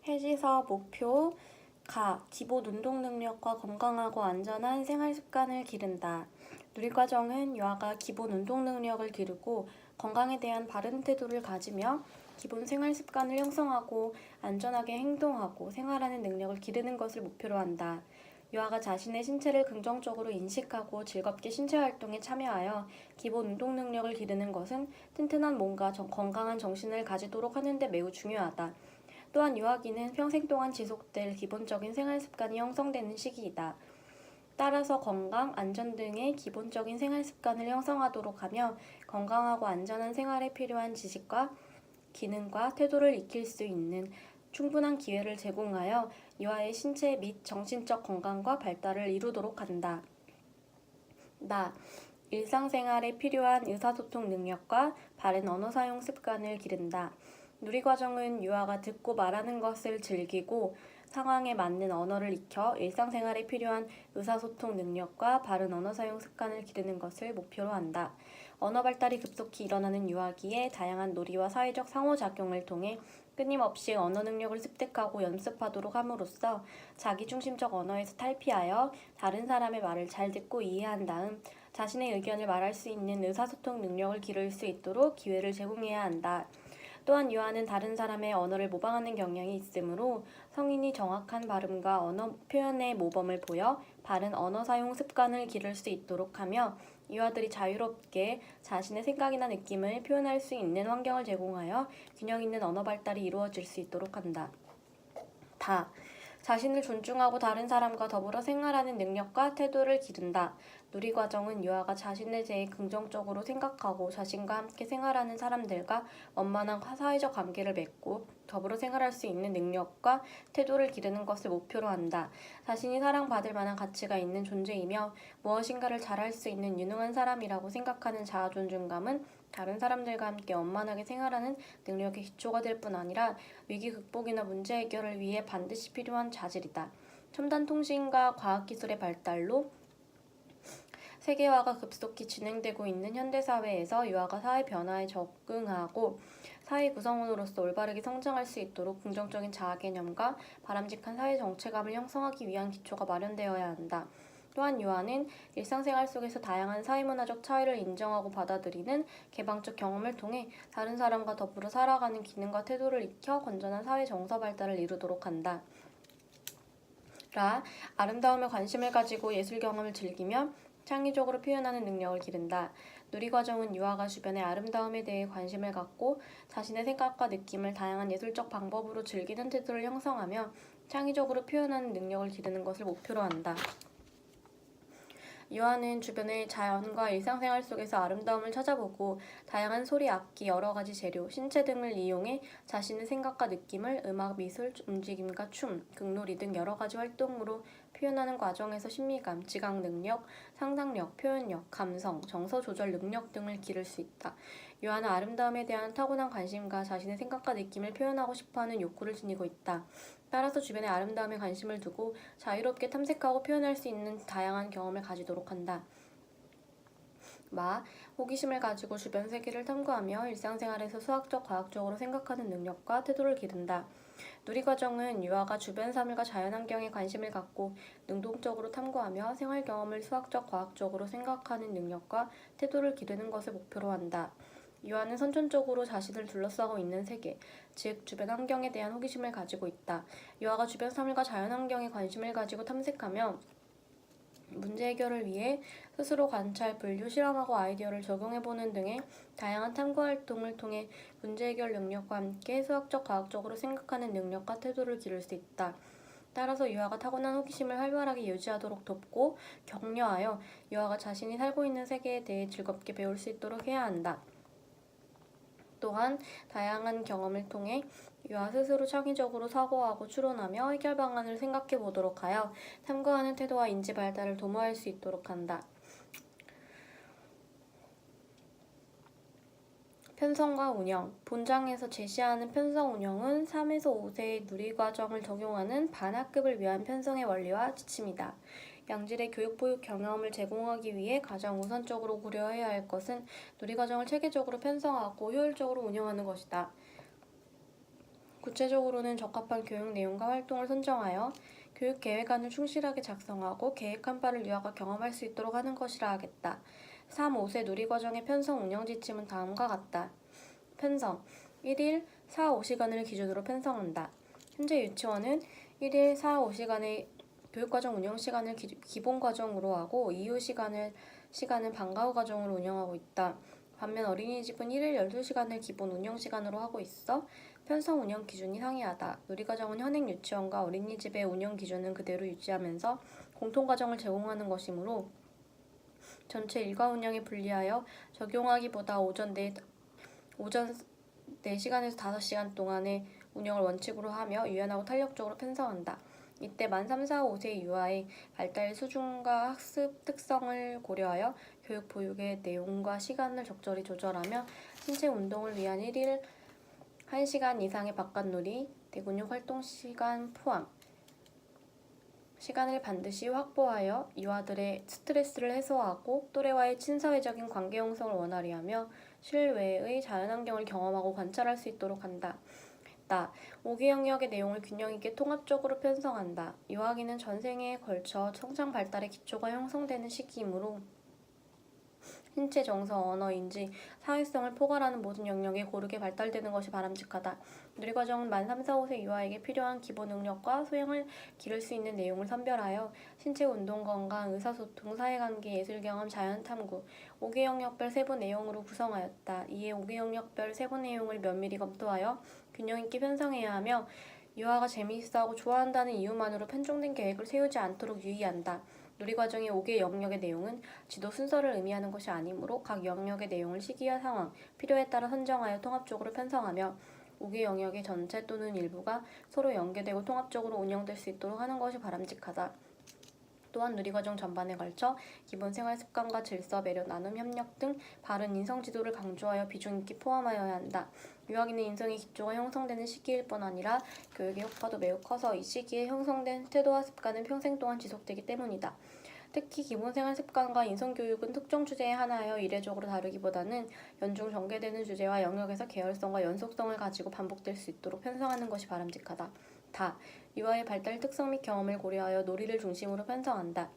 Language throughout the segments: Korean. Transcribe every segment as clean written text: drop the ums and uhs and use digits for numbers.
해지서 목표 기본 운동 능력과 건강하고 안전한 생활 습관을 기른다. 누리과정은 유아가 기본 운동 능력을 기르고 건강에 대한 바른 태도를 가지며 기본 생활 습관을 형성하고 안전하게 행동하고 생활하는 능력을 기르는 것을 목표로 한다. 유아가 자신의 신체를 긍정적으로 인식하고 즐겁게 신체 활동에 참여하여 기본 운동 능력을 기르는 것은 튼튼한 몸과 건강한 정신을 가지도록 하는 데 매우 중요하다. 또한 유아기는 평생 동안 지속될 기본적인 생활 습관이 형성되는 시기이다. 따라서 건강, 안전 등의 기본적인 생활 습관을 형성하도록 하며 건강하고 안전한 생활에 필요한 지식과 기능과 태도를 익힐 수 있는 충분한 기회를 제공하여 유아의 신체 및 정신적 건강과 발달을 이루도록 한다. 일상생활에 필요한 의사소통 능력과 바른 언어 사용 습관을 기른다. 누리과정은 유아가 듣고 말하는 것을 즐기고 상황에 맞는 언어를 익혀 일상생활에 필요한 의사소통 능력과 바른 언어 사용 습관을 기르는 것을 목표로 한다. 언어 발달이 급속히 일어나는 유아기에 다양한 놀이와 사회적 상호작용을 통해 끊임없이 언어 능력을 습득하고 연습하도록 함으로써 자기중심적 언어에서 탈피하여 다른 사람의 말을 잘 듣고 이해한 다음 자신의 의견을 말할 수 있는 의사소통 능력을 기를 수 있도록 기회를 제공해야 한다. 또한 유아는 다른 사람의 언어를 모방하는 경향이 있으므로 성인이 정확한 발음과 언어 표현의 모범을 보여 바른 언어 사용 습관을 기를 수 있도록 하며 유아들이 자유롭게 자신의 생각이나 느낌을 표현할 수 있는 환경을 제공하여 균형 있는 언어 발달이 이루어질 수 있도록 한다. 자신을 존중하고 다른 사람과 더불어 생활하는 능력과 태도를 기른다. 누리과정은 유아가 자신에 대해 긍정적으로 생각하고 자신과 함께 생활하는 사람들과 원만한 사회적 관계를 맺고 더불어 생활할 수 있는 능력과 태도를 기르는 것을 목표로 한다. 자신이 사랑받을 만한 가치가 있는 존재이며 무엇인가를 잘할 수 있는 유능한 사람이라고 생각하는 자아존중감은 다른 사람들과 함께 원만하게 생활하는 능력의 기초가 될 뿐 아니라 위기 극복이나 문제 해결을 위해 반드시 필요한 자질이다. 첨단 통신과 과학기술의 발달로 세계화가 급속히 진행되고 있는 현대사회에서 유아가 사회 변화에 적응하고 사회 구성원으로서 올바르게 성장할 수 있도록 긍정적인 자아개념과 바람직한 사회 정체감을 형성하기 위한 기초가 마련되어야 한다. 또한 유아는 일상생활 속에서 다양한 사회문화적 차이를 인정하고 받아들이는 개방적 경험을 통해 다른 사람과 더불어 살아가는 기능과 태도를 익혀 건전한 사회 정서 발달을 이루도록 한다. 아름다움에 관심을 가지고 예술 경험을 즐기며 창의적으로 표현하는 능력을 기른다. 누리과정은 유아가 주변의 아름다움에 대해 관심을 갖고 자신의 생각과 느낌을 다양한 예술적 방법으로 즐기는 태도를 형성하며 창의적으로 표현하는 능력을 기르는 것을 목표로 한다. 유아는 주변의 자연과 일상생활 속에서 아름다움을 찾아보고 다양한 소리, 악기, 여러 가지 재료, 신체 등을 이용해 자신의 생각과 느낌을 음악, 미술, 움직임과 춤, 극놀이 등 여러 가지 활동으로 표현하는 과정에서 신미감, 지각 능력, 상상력, 표현력, 감성, 정서 조절 능력 등을 기를 수 있다. 유아는 아름다움에 대한 타고난 관심과 자신의 생각과 느낌을 표현하고 싶어하는 욕구를 지니고 있다. 따라서 주변의 아름다움에 관심을 두고 자유롭게 탐색하고 표현할 수 있는 다양한 경험을 가지도록 한다. 호기심을 가지고 주변 세계를 탐구하며 일상생활에서 수학적, 과학적으로 생각하는 능력과 태도를 기른다. 누리과정은 유아가 주변 사물과 자연환경에 관심을 갖고 능동적으로 탐구하며 생활 경험을 수학적, 과학적으로 생각하는 능력과 태도를 기르는 것을 목표로 한다. 유아는 선천적으로 자신을 둘러싸고 있는 세계, 즉 주변 환경에 대한 호기심을 가지고 있다. 유아가 주변 사물과 자연환경에 관심을 가지고 탐색하며 문제 해결을 위해 스스로 관찰, 분류, 실험하고 아이디어를 적용해보는 등의 다양한 탐구 활동을 통해 문제 해결 능력과 함께 수학적, 과학적으로 생각하는 능력과 태도를 기를 수 있다. 따라서 유아가 타고난 호기심을 활발하게 유지하도록 돕고 격려하여 유아가 자신이 살고 있는 세계에 대해 즐겁게 배울 수 있도록 해야 한다. 또한 다양한 경험을 통해 유아 스스로 창의적으로 사고하고 추론하며 해결 방안을 생각해 보도록 하여 탐구하는 태도와 인지 발달을 도모할 수 있도록 한다. 편성과 운영. 본장에서 제시하는 편성 운영은 3에서 5세의 누리과정을 적용하는 반학급을 위한 편성의 원리와 지침이다. 양질의 교육 보육 경험을 제공하기 위해 가장 우선적으로 고려해야 할 것은 누리과정을 체계적으로 편성하고 효율적으로 운영하는 것이다. 구체적으로는 적합한 교육 내용과 활동을 선정하여 교육 계획안을 충실하게 작성하고 계획한 바를 유아가 경험할 수 있도록 하는 것이라 하겠다. 3. 5세 누리과정의 편성 운영 지침은 다음과 같다. 편성 1일 4, 5시간을 기준으로 편성한다. 현재 유치원은 1일 4, 5시간의 교육과정 운영 시간을 기본 과정으로 하고 이후 시간은 방과 후 과정으로 운영하고 있다. 반면 어린이집은 1일 12시간을 기본 운영 시간으로 하고 있어 편성 운영 기준이 상이하다. 누리과정은 현행 유치원과 어린이집의 운영 기준은 그대로 유지하면서 공통과정을 제공하는 것이므로 전체 일과 운영에 분리하여 적용하기보다 오전 4시간에서 5시간 동안의 운영을 원칙으로 하며 유연하고 탄력적으로 편성한다. 이때 만 3, 4, 5세 유아의 발달 수준과 학습 특성을 고려하여 교육 보육의 내용과 시간을 적절히 조절하며 신체 운동을 위한 1일 1시간 이상의 바깥놀이, 대근육 활동 시간 포함 시간을 반드시 확보하여 유아들의 스트레스를 해소하고 또래와의 친사회적인 관계 형성을 원활히 하며 실외의 자연환경을 경험하고 관찰할 수 있도록 한다. 5개 영역의 내용을 균형 있게 통합적으로 편성한다. 유아기는 전생에 걸쳐 성장 발달의 기초가 형성되는 시기이므로 신체, 정서, 언어, 인지, 사회성을 포괄하는 모든 영역이 고르게 발달되는 것이 바람직하다. 누리과정은 만 3, 4, 5세 유아에게 필요한 기본 능력과 소양을 기를 수 있는 내용을 선별하여 신체 운동, 건강, 의사소통, 사회관계, 예술경험, 자연탐구 5개 영역별 세부 내용으로 구성하였다. 이에 5개 영역별 세부 내용을 면밀히 검토하여 균형 있게 편성해야 하며 유아가 재미있어하고 좋아한다는 이유만으로 편중된 계획을 세우지 않도록 유의한다. 누리과정의 5개 영역의 내용은 지도 순서를 의미하는 것이 아니므로 각 영역의 내용을 시기와 상황, 필요에 따라 선정하여 통합적으로 편성하며 5개 영역의 전체 또는 일부가 서로 연계되고 통합적으로 운영될 수 있도록 하는 것이 바람직하다. 또한 누리과정 전반에 걸쳐 기본 생활 습관과 질서, 배려, 나눔, 협력 등 바른 인성 지도를 강조하여 비중 있게 포함하여야 한다. 유아기는 인성의 기초가 형성되는 시기일 뿐 아니라 교육의 효과도 매우 커서 이 시기에 형성된 태도와 습관은 평생 동안 지속되기 때문이다. 특히 기본 생활 습관과 인성교육은 특정 주제에 한하여 이례적으로 다루기보다는 연중 전개되는 주제와 영역에서 계열성과 연속성을 가지고 반복될 수 있도록 편성하는 것이 바람직하다. 유아의 발달 특성 및 경험을 고려하여 놀이를 중심으로 편성한다.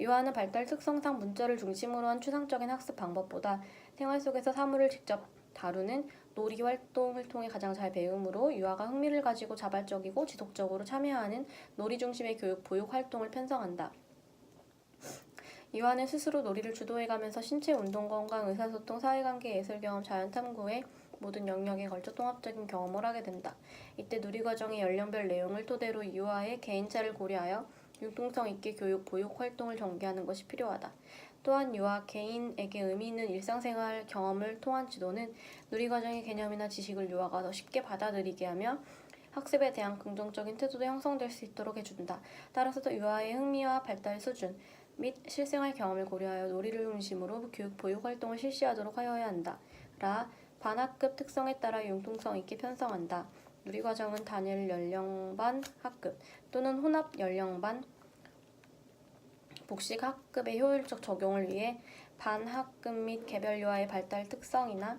유아는 발달 특성상 문자를 중심으로 한 추상적인 학습 방법보다 생활 속에서 사물을 직접 다루는 놀이 활동을 통해 가장 잘 배우므로 유아가 흥미를 가지고 자발적이고 지속적으로 참여하는 놀이 중심의 교육, 보육 활동을 편성한다. 유아는 스스로 놀이를 주도해가면서 신체 운동, 건강, 의사소통, 사회관계, 예술경험, 자연탐구의 모든 영역에 걸쳐 통합적인 경험을 하게 된다. 이때 누리과정의 연령별 내용을 토대로 유아의 개인차를 고려하여 융통성 있게 교육, 보육 활동을 전개하는 것이 필요하다. 또한 유아 개인에게 의미 있는 일상생활 경험을 통한 지도는 누리과정의 개념이나 지식을 유아가 더 쉽게 받아들이게 하며 학습에 대한 긍정적인 태도도 형성될 수 있도록 해준다. 따라서 유아의 흥미와 발달 수준 및 실생활 경험을 고려하여 놀이를 중심으로 교육, 보육 활동을 실시하도록 하여야 한다. 반학급 특성에 따라 융통성 있게 편성한다. 누리과정은 단일 연령반 학급 또는 혼합 연령반 복식 학급의 효율적 적용을 위해 반학급 및 개별 유아의 발달 특성이나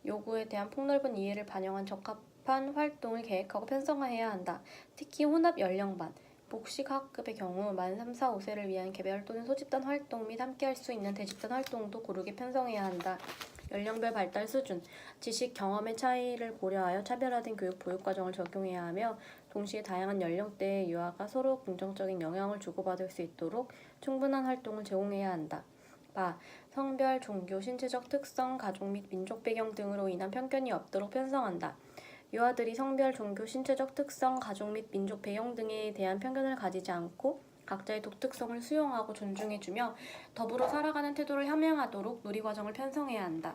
요구에 대한 폭넓은 이해를 반영한 적합한 활동을 계획하고 편성해야 한다. 특히 혼합 연령반 복식 학급의 경우 만 3, 4, 5세를 위한 개별 또는 소집단 활동 및 함께할 수 있는 대집단 활동도 고르게 편성해야 한다. 연령별 발달 수준, 지식, 경험의 차이를 고려하여 차별화된 교육, 보육 과정을 적용해야 하며 동시에 다양한 연령대의 유아가 서로 긍정적인 영향을 주고받을 수 있도록 충분한 활동을 제공해야 한다. 성별, 종교, 신체적 특성, 가족 및 민족 배경 등으로 인한 편견이 없도록 편성한다. 유아들이 성별, 종교, 신체적 특성, 가족 및 민족 배경 등에 대한 편견을 가지지 않고 각자의 독특성을 수용하고 존중해주며 더불어 살아가는 태도를 함양하도록 누리과정을 편성해야 한다.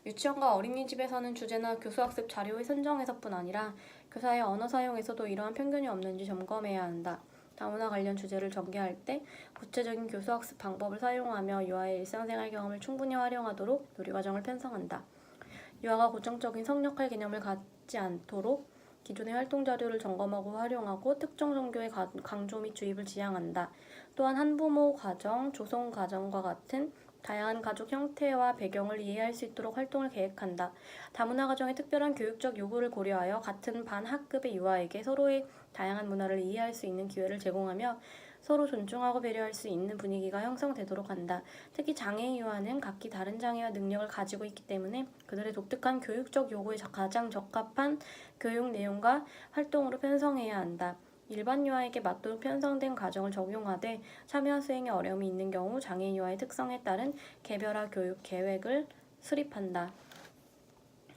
유치원과 어린이집에서는 주제나 교수학습 자료의 선정에서뿐 아니라 교사의 언어 사용에서도 이러한 편견이 없는지 점검해야 한다. 다문화 관련 주제를 전개할 때 구체적인 교수학습 방법을 사용하며 유아의 일상생활 경험을 충분히 활용하도록 누리과정을 편성한다. 유아가 고정적인 성역할 개념을 갖지 않도록 기존의 활동 자료를 점검하고 활용하고 특정 종교의 강조 및 주입을 지양한다. 또한 한부모 가정, 조성 가정과 같은 다양한 가족 형태와 배경을 이해할 수 있도록 활동을 계획한다. 다문화 가정의 특별한 교육적 요구를 고려하여 같은 반 학급의 유아에게 서로의 다양한 문화를 이해할 수 있는 기회를 제공하며 서로 존중하고 배려할 수 있는 분위기가 형성되도록 한다. 특히 장애 유아는 각기 다른 장애와 능력을 가지고 있기 때문에 그들의 독특한 교육적 요구에 가장 적합한 교육 내용과 활동으로 편성해야 한다. 일반 유아에게 맞도록 편성된 과정을 적용하되 참여 수행에 어려움이 있는 경우 장애 유아의 특성에 따른 개별화 교육 계획을 수립한다.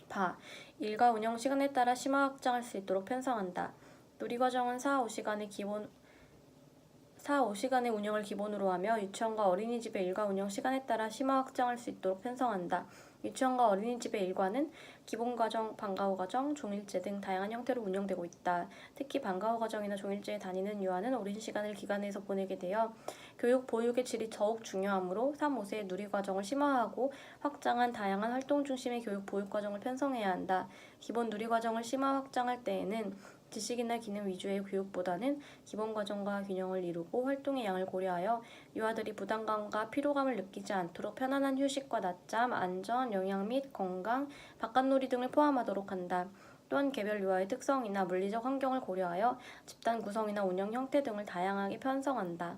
바. 일과 운영 시간에 따라 심화 확장할 수 있도록 편성한다. 누리과정은 4-5시간의 운영을 기본으로 하며 유치원과 어린이집의 일과 운영 시간에 따라 심화 확장할 수 있도록 편성한다. 유치원과 어린이집의 일과는 기본과정, 방과후 과정, 종일제 등 다양한 형태로 운영되고 있다. 특히 방과후 과정이나 종일제에 다니는 유아는 오랜 시간을 기관에서 보내게 되어 교육, 보육의 질이 더욱 중요하므로 3-5세의 누리과정을 심화하고 확장한 다양한 활동 중심의 교육, 보육 과정을 편성해야 한다. 기본 누리과정을 심화 확장할 때에는 지식이나 기능 위주의 교육보다는 기본 과정과 균형을 이루고 활동의 양을 고려하여 유아들이 부담감과 피로감을 느끼지 않도록 편안한 휴식과 낮잠, 안전, 영양 및 건강, 바깥놀이 등을 포함하도록 한다. 또한 개별 유아의 특성이나 물리적 환경을 고려하여 집단 구성이나 운영 형태 등을 다양하게 편성한다.